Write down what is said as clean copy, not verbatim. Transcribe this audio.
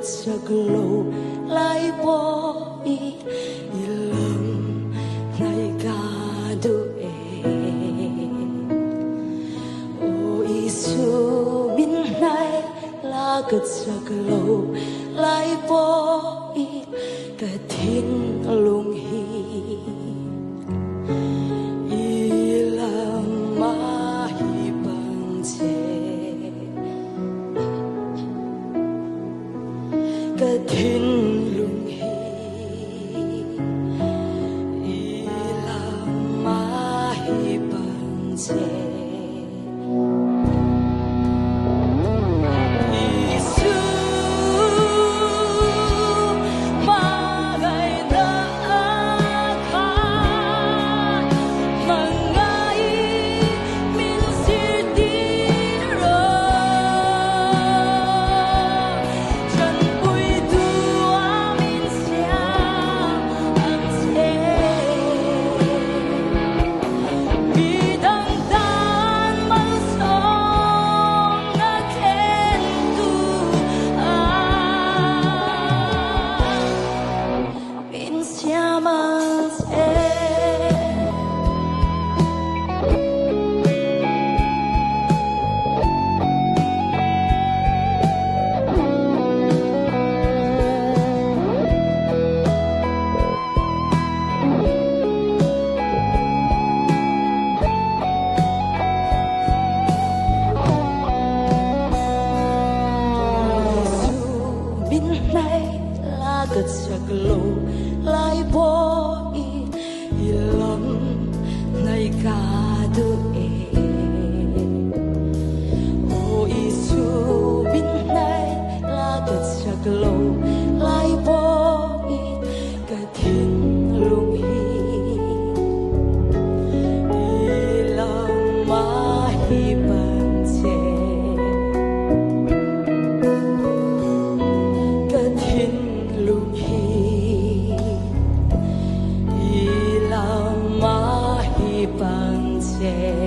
chắc lâu lại bỏ ý lòng này cả đôi ôi Isu bên này là chắc lâu lại bỏ ý cái thiên lung hi ilam ma hi bang che cái thiên lung hi ilam ma hi bang che chắc lâu lại bỏ ý lòng này cả đôi ôi Isu bên này là chắc lâu lại bỏ ý cái thiên lung hi lòng mà hi bằng che cái thiên lung hi ilam ma hi bang che